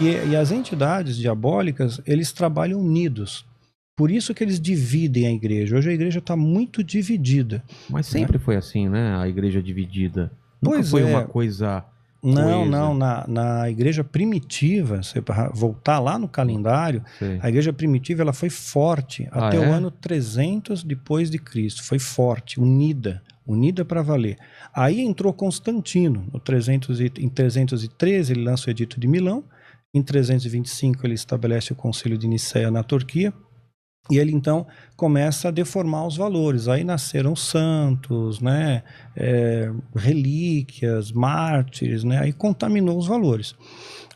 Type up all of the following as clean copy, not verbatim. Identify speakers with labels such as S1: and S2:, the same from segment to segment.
S1: E as entidades diabólicas, eles trabalham unidos. Por isso que eles dividem a igreja. Hoje a igreja está muito dividida.
S2: Mas sempre foi assim, né? A igreja dividida. Nunca
S1: Pois
S2: foi
S1: é.
S2: uma coisa
S1: Não,
S2: coesa.
S1: não. Na igreja primitiva, se voltar lá no calendário,
S2: Sei.
S1: a igreja primitiva ela foi forte até o ano 300 depois de Cristo. Foi forte, unida para valer. Aí entrou Constantino. Em 313 ele lança o Edito de Milão. Em 325 ele estabelece o Concílio de Nicéia na Turquia. E ele então começa a deformar os valores. Aí nasceram santos, né? Relíquias, mártires, né? Aí contaminou os valores.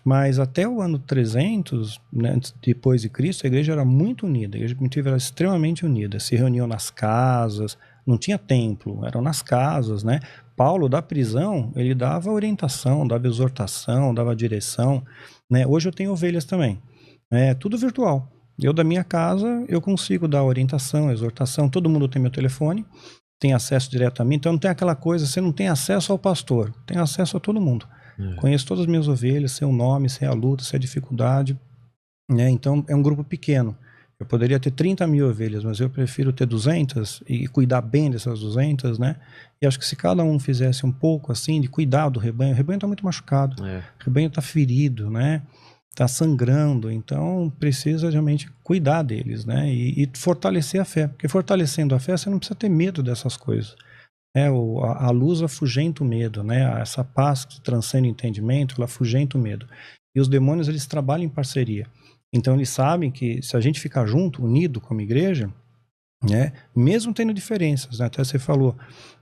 S1: Mas até o ano 300, né, depois de Cristo, a igreja era muito unida. A igreja primitiva era extremamente unida. Se reuniam nas casas, não tinha templo, eram nas casas, né? Paulo, da prisão, ele dava orientação, dava exortação, dava direção, né? Hoje eu tenho ovelhas também. É tudo virtual. Eu, da minha casa, eu consigo dar orientação, exortação. Todo mundo tem meu telefone, tem acesso direto a mim. Então não tem aquela coisa, você não tem acesso ao pastor, tem acesso a todo mundo. Conheço todas as minhas ovelhas, sei o nome, sei a luta, sei a dificuldade, né? Então é um grupo pequeno. Eu poderia ter 30 mil ovelhas, mas eu prefiro ter 200 e cuidar bem dessas 200, né? E acho que se cada um fizesse um pouco assim, de cuidar do rebanho, o rebanho está muito machucado, o rebanho está ferido, né? Está sangrando, então precisa realmente cuidar deles, né? E fortalecer a fé, porque fortalecendo a fé você não precisa ter medo dessas coisas. A luz afugenta o medo, né? Essa paz que transcende o entendimento, ela afugenta o medo. E os demônios, eles trabalham em parceria. Então eles sabem que se a gente ficar junto, unido como igreja, né? Mesmo tendo diferenças, né? Até você falou,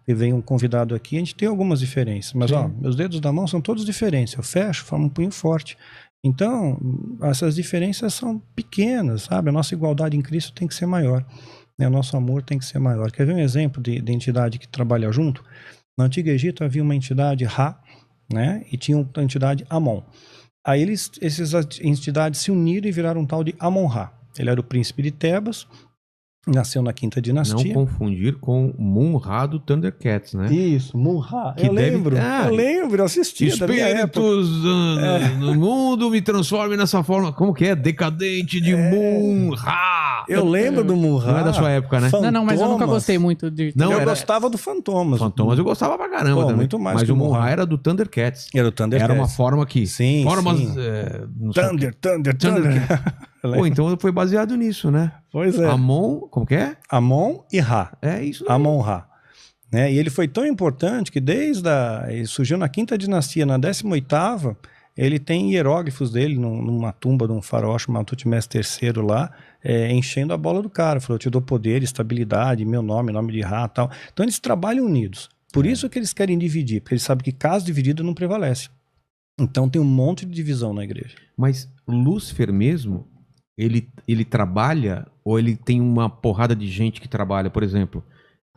S1: e vem um convidado aqui, a gente tem algumas diferenças, mas ó, meus dedos da mão são todos diferentes, eu fecho, formo um punho forte. Então, essas diferenças são pequenas, sabe? A nossa igualdade em Cristo tem que ser maior, né? O nosso amor tem que ser maior. Quer ver um exemplo de entidade que trabalha junto? No Antigo Egito havia uma entidade Ra, né? E tinha uma entidade Amon. Aí essas entidades se uniram e viraram um tal de Amon-Ra. Ele era o príncipe de Tebas, nasceu na quinta dinastia.
S2: Não confundir com Mun-Ra do Thundercats, né?
S1: Isso, Mun-Ra. Eu lembro, eu assisti.
S2: Espíritos no mundo me transformem nessa forma. Como que é? Decadente de Mun-Ra.
S1: Eu lembro do Mun-Ra.
S2: Não é da sua época, né?
S3: Fantomas. Não, mas eu nunca gostei muito de...
S2: Não,
S1: eu gostava do Fantomas.
S2: Fantomas eu gostava pra caramba também.
S1: Muito mais.
S2: Mas o Mun-Ra era do Thundercats.
S1: Era o Thundercats.
S2: Era uma forma que...
S1: Sim,
S2: formas,
S1: sim. Thunder.
S2: Pô, então foi baseado nisso, né?
S1: Pois é.
S2: Amon, como que é?
S1: Amon e Ra.
S2: É isso aí.
S1: Amon-Ra. Né? E ele foi tão importante que ele surgiu na quinta dinastia, na 18ª, ele tem hieróglifos dele numa tumba de um faraó chamado Tutmés III lá, enchendo a bola do cara. Falou, eu te dou poder, estabilidade, meu nome de Ra e tal. Então eles trabalham unidos. Por isso que eles querem dividir, porque eles sabem que casa dividida não prevalece. Então tem um monte de divisão na igreja.
S2: Mas Lúcifer mesmo, ele trabalha ou ele tem uma porrada de gente que trabalha? Por exemplo,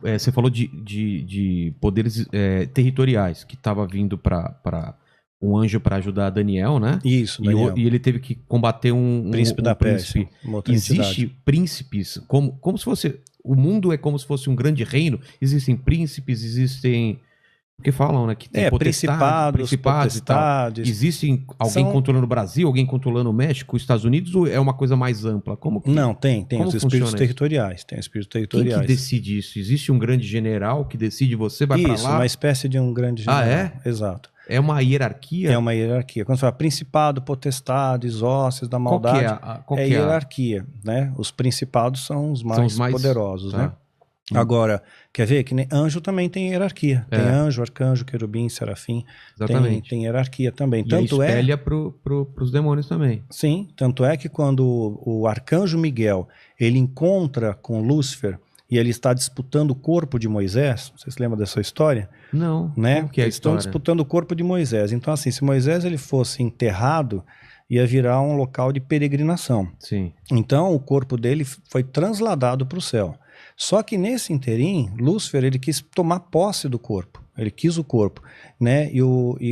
S2: você falou de poderes territoriais, que estava vindo para um anjo para ajudar Daniel, né?
S1: Isso, Daniel.
S2: E ele teve que combater um
S1: príncipe da Pérsia.
S2: Existe príncipes, como se fosse... O mundo é como se fosse um grande reino. Existem príncipes, existem... Porque falam, né? Que tem
S1: principados
S2: e tal. Existe alguém controlando o Brasil, alguém controlando o México, os Estados Unidos, ou é uma coisa mais ampla?
S1: Não, tem os espíritos territoriais. Tem espíritos territoriais.
S2: Quem que decide isso? Existe um grande general que decide você vai para lá?
S1: Isso, uma espécie de um grande general.
S2: Ah, é?
S1: Exato.
S2: É uma hierarquia?
S1: É uma hierarquia. Quando você fala principado, potestades, hostes da maldade,
S2: qual que é
S1: hierarquia, né? Os principados são os mais poderosos, né? Agora, quer ver que anjo também tem hierarquia. Tem anjo, arcanjo, querubim, serafim.
S2: Exatamente.
S1: Tem hierarquia também.
S2: E tanto espelha pros demônios também.
S1: Sim, tanto é que quando o arcanjo Miguel ele encontra com Lúcifer e ele está disputando o corpo de Moisés, você se lembra dessa história?
S2: Não.
S1: Né?
S2: Como que é a
S1: Eles estão disputando o corpo de Moisés. Então, assim, se Moisés ele fosse enterrado, ia virar um local de peregrinação.
S2: Sim.
S1: Então, o corpo dele foi transladado para o céu. Só que nesse interim, Lúcifer ele quis tomar posse do corpo. Ele quis o corpo, né? E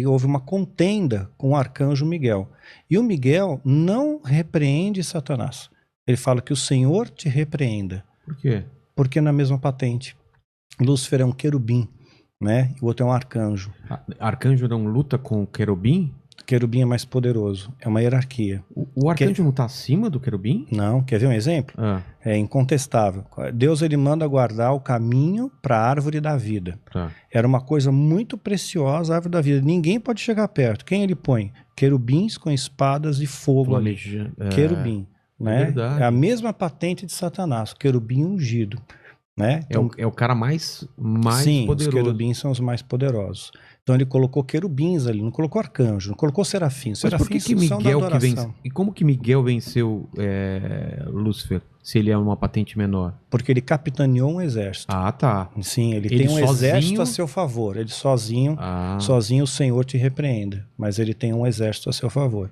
S1: houve uma contenda com o arcanjo Miguel. E o Miguel não repreende Satanás. Ele fala que o Senhor te repreenda.
S2: Por quê?
S1: Porque na mesma patente. Lúcifer é um querubim, né? E o outro é um arcanjo.
S2: Arcanjo não luta com querubim?
S1: O querubim é mais poderoso. É uma hierarquia.
S2: O arcanjo não está acima do querubim?
S1: Não. Quer ver um exemplo? É incontestável. Deus ele manda guardar o caminho para a árvore da vida. Era uma coisa muito preciosa, a árvore da vida. Ninguém pode chegar perto. Quem ele põe? Querubins com espadas de fogo ali. Querubim. Né? É a mesma patente de Satanás. O querubim ungido. Né?
S2: Então, é o cara mais
S1: sim,
S2: poderoso.
S1: Os querubins são os mais poderosos. Então ele colocou querubins ali, não colocou arcanjo, não colocou serafins.
S2: Mas por que Miguel que venceu? E como que Miguel venceu Lúcifer, se ele é uma patente menor?
S1: Porque ele capitaneou um exército.
S2: Ah, tá.
S1: Sim, ele tem um exército a seu favor. Ele sozinho o Senhor te repreenda. Mas ele tem um exército a seu favor.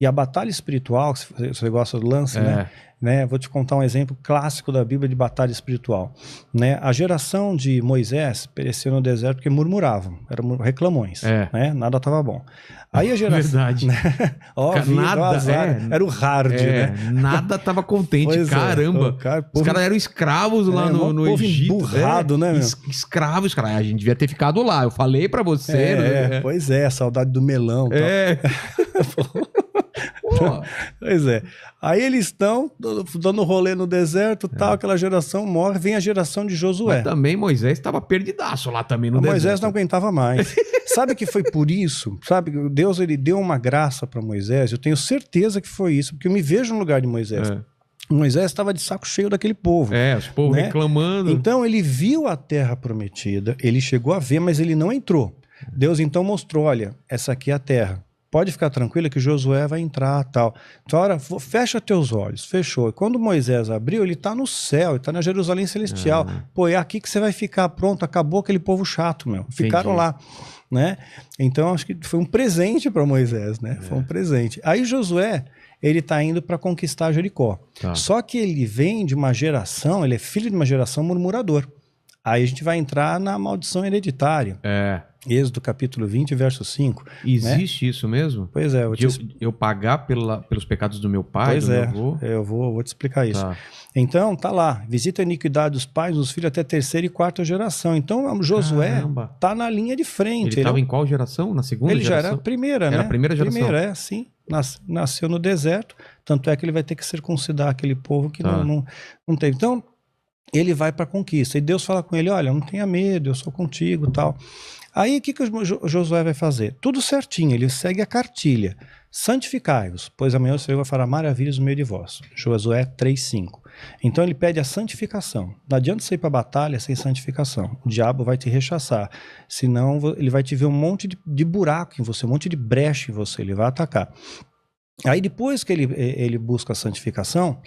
S1: E a batalha espiritual, se você gosta do lance, né? Vou te contar um exemplo clássico da Bíblia de batalha espiritual. Né? A geração de Moisés pereceu no deserto porque murmuravam, eram reclamões, né? Nada estava bom. Aí a geração...
S2: Verdade.
S1: Né? Era o hard, né?
S2: Nada estava contente, caramba. Os caras eram escravos lá no Egito.
S1: Emburrado, né, meu?
S2: Escravos, cara. A gente devia ter ficado lá. Eu falei pra você.
S1: Pois é, a saudade do melão. Pois é. Aí eles estão dando rolê no deserto, tal, aquela geração morre, vem a geração de Josué.
S2: Mas também Moisés estava perdidaço lá também no deserto.
S1: Moisés não aguentava mais. Sabe que foi por isso? Sabe, Deus ele deu uma graça para Moisés, eu tenho certeza que foi isso, porque eu me vejo no lugar de Moisés. Moisés estava de saco cheio daquele povo.
S2: Os povos reclamando.
S1: Então ele viu a terra prometida, ele chegou a ver, mas ele não entrou. Deus então mostrou, olha, essa aqui é a terra. Pode ficar tranquila que Josué vai entrar, tal. Então, ora, fecha teus olhos. Fechou. E quando Moisés abriu, ele está no céu, ele está na Jerusalém Celestial. Pô, é aqui que você vai ficar. Pronto, acabou aquele povo chato, meu. Ficaram lá, né? Então, acho que foi um presente para Moisés, né? Foi um presente. Aí Josué, ele está indo para conquistar Jericó. Só que ele vem de uma geração, ele é filho de uma geração murmurador. Aí a gente vai entrar na maldição hereditária. Êxodo capítulo 20, verso 5.
S2: Existe isso mesmo?
S1: Pois é.
S2: Eu pagar pelos pecados do meu pai, do meu avô?
S1: Eu vou te explicar isso. Então, tá lá. Visita a iniquidade dos pais, dos filhos até terceira e quarta geração. Então, Josué tá na linha de frente.
S2: Ele estava em qual geração? Na segunda geração?
S1: Ele já era a primeira, né?
S2: Era a primeira geração?
S1: Primeira, sim. Nasceu no deserto. Tanto é que ele vai ter que circuncidar aquele povo que não teve. Então, ele vai para a conquista. E Deus fala com ele, olha, não tenha medo, eu sou contigo e tal. Aí o que o Josué vai fazer? Tudo certinho, ele segue a cartilha. Santificai-vos, pois amanhã o Senhor vai fará maravilhas no meio de vós. Josué 3:5. Então ele pede a santificação. Não adianta você ir para a batalha sem santificação. O diabo vai te rechaçar. Senão ele vai te ver um monte de buraco em você, um monte de brecha em você, ele vai atacar. Aí depois que ele busca a santificação,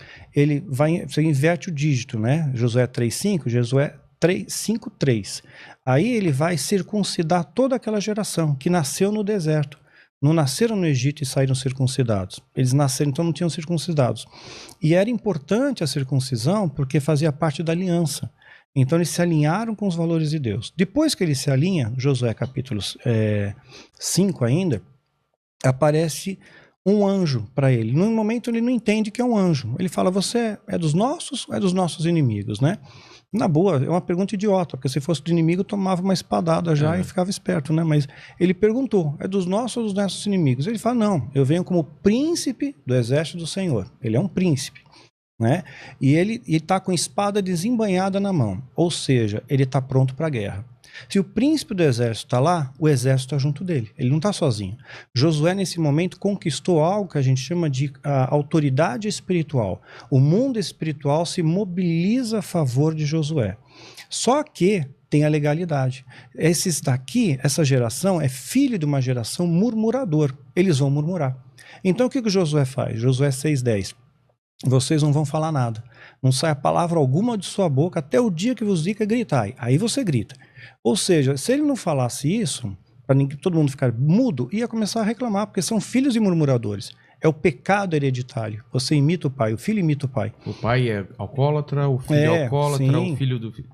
S1: você inverte o dígito, né? Josué 3:5, Josué 5:3. Aí ele vai circuncidar toda aquela geração que nasceu no deserto. Não nasceram no Egito e saíram circuncidados. Eles nasceram, então não tinham circuncidados. E era importante a circuncisão porque fazia parte da aliança. Então eles se alinharam com os valores de Deus. Depois que ele se alinha, Josué capítulo 5 ainda, aparece um anjo para ele. No momento ele não entende que é um anjo. Ele fala, você é dos nossos ou é dos nossos inimigos, né? Na boa, é uma pergunta idiota, porque se fosse do inimigo, tomava uma espadada já e ficava esperto, né? Mas ele perguntou, é dos nossos ou dos nossos inimigos? Ele fala, não, eu venho como príncipe do exército do Senhor. Ele é um príncipe, né? E ele está com espada desembainhada na mão, ou seja, ele está pronto para a guerra. Se o príncipe do exército está lá, o exército está junto dele. Ele não está sozinho. Josué, nesse momento, conquistou algo que a gente chama de autoridade espiritual. O mundo espiritual se mobiliza a favor de Josué. Só que tem a legalidade. Esses daqui, essa geração, é filho de uma geração murmurador. Eles vão murmurar. Então, o que Josué faz? Josué 6:10. Vocês não vão falar nada. Não sai a palavra alguma de sua boca até o dia que vos diga gritai. Aí você grita. Ou seja, se ele não falasse isso, para todo mundo ficar mudo, ia começar a reclamar, porque são filhos de murmuradores. É o pecado hereditário. Você imita o pai, o filho imita o pai.
S2: O pai é alcoólatra, o filho é alcoólatra, sim. O filho do filho.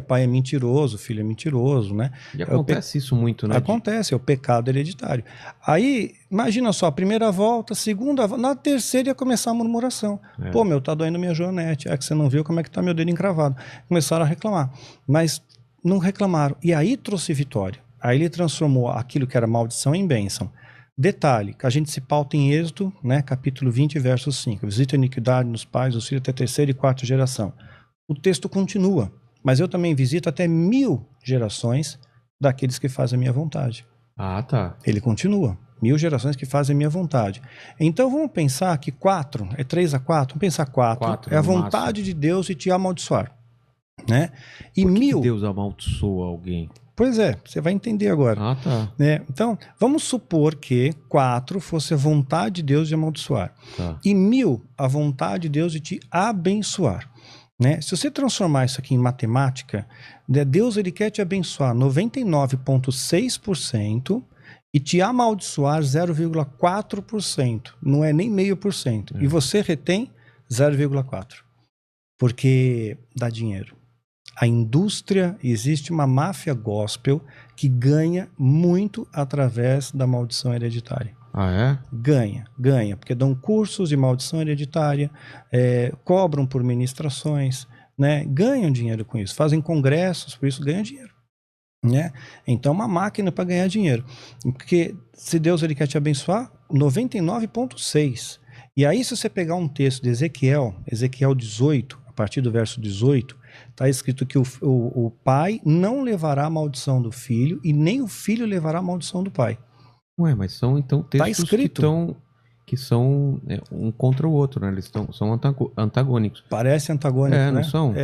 S1: Pai é mentiroso, o filho é mentiroso, né?
S2: E acontece isso muito, né?
S1: Acontece, é o pecado hereditário. Aí, imagina só, a primeira volta, a segunda volta, na terceira ia começar a murmuração. Pô, tá doendo minha joanete, é que você não viu como é que tá meu dedo encravado. Começaram a reclamar, mas não reclamaram. E aí trouxe vitória. Aí ele transformou aquilo que era maldição em bênção. Detalhe, que a gente se pauta em Êxodo, né, capítulo 20, verso 5. Visita a iniquidade nos pais, dos filhos até terceira e quarta geração. O texto continua, mas eu também visito até 1000 gerações daqueles que fazem a minha vontade.
S2: Ah, tá.
S1: Ele continua. 1000 gerações que fazem a minha vontade. Então vamos pensar que 4, é 3 a 4, vamos pensar 4 é a vontade máximo de Deus e te amaldiçoar. Né? E
S2: por que
S1: 1000...
S2: que Deus amaldiçoa alguém?
S1: Pois é, você vai entender agora.
S2: Ah, tá.
S1: Né? Então, vamos supor que 4 fosse a vontade de Deus de amaldiçoar.
S2: Tá.
S1: E 1000 a vontade de Deus de te abençoar. Né? Se você transformar isso aqui em matemática, Deus ele quer te abençoar 99,6% e te amaldiçoar 0,4%. Não é nem 0,5%. E você retém 0,4%. Porque dá dinheiro. A indústria, existe uma máfia gospel que ganha muito através da maldição hereditária.
S2: Ah, é?
S1: Ganha, porque dão cursos de maldição hereditária, cobram por ministrações, né? Ganham dinheiro com isso, fazem congressos, por isso ganham dinheiro. Né? Então é uma máquina para ganhar dinheiro. Porque se Deus ele quer te abençoar, 99,6%. E aí se você pegar um texto de Ezequiel 18, a partir do verso 18, está escrito que o pai não levará a maldição do filho e nem o filho levará a maldição do pai.
S2: Ué, mas são então textos que são um contra o outro, né? Eles são antagônicos.
S1: Parece antagônico, né?
S2: Não são?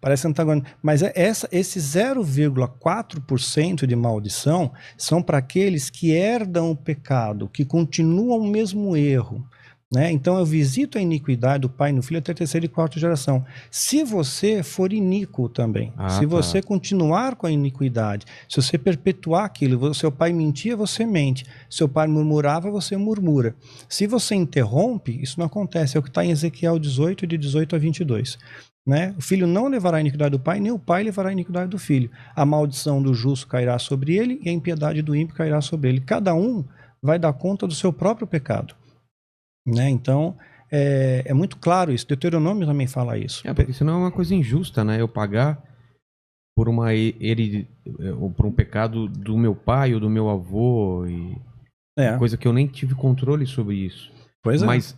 S1: Parece antagônico. Mas esse 0,4% de maldição são para aqueles que herdam o pecado, que continuam o mesmo erro. Né? Então eu visito a iniquidade do pai no filho até a terceira e quarta geração. Se você for iníquo também, se você continuar com a iniquidade, se você perpetuar aquilo, seu pai mentia, você mente. Seu pai murmurava, você murmura. Se você interrompe, isso não acontece. É o que está em Ezequiel 18, de 18 a 22. Né? O filho não levará a iniquidade do pai, nem o pai levará a iniquidade do filho. A maldição do justo cairá sobre ele e a impiedade do ímpio cairá sobre ele. Cada um vai dar conta do seu próprio pecado. Né? Então, é muito claro isso. Deuteronômio também fala isso.
S2: Porque senão é uma coisa injusta, né? Eu pagar por por um pecado do meu pai ou do meu avô e coisa que eu nem tive controle sobre isso.
S1: Pois
S2: mas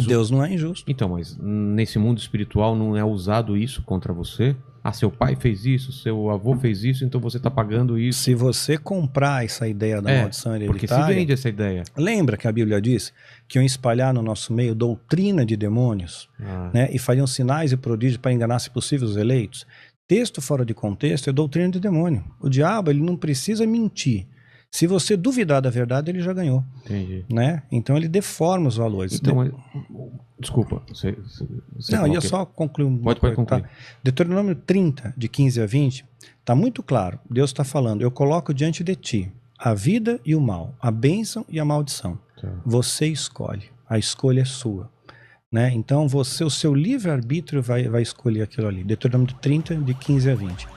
S1: Deus não é injusto.
S2: Então, mas nesse mundo espiritual não é usado isso contra você? Ah, seu pai fez isso, seu avô fez isso, então você está pagando isso.
S1: Se você comprar essa ideia da maldição hereditária...
S2: Porque se vende essa ideia.
S1: Lembra que a Bíblia diz que iam espalhar no nosso meio doutrina de demônios, né, e fariam sinais e prodígios para enganar, se possível, os eleitos? Texto fora de contexto é doutrina de demônio. O diabo ele não precisa mentir. Se você duvidar da verdade, ele já ganhou.
S2: Entendi.
S1: Né? Então ele deforma os valores.
S2: Então, desculpa.
S1: Não, ia só concluir um
S2: pouco. Pode concluir.
S1: Tá? Deuteronômio 30, de 15 a 20, está muito claro. Deus está falando, eu coloco diante de ti a vida e o mal, a bênção e a maldição. Tá. Você escolhe. A escolha é sua. Né? Então o seu livre-arbítrio vai escolher aquilo ali. Deuteronômio 30, de 15 a 20.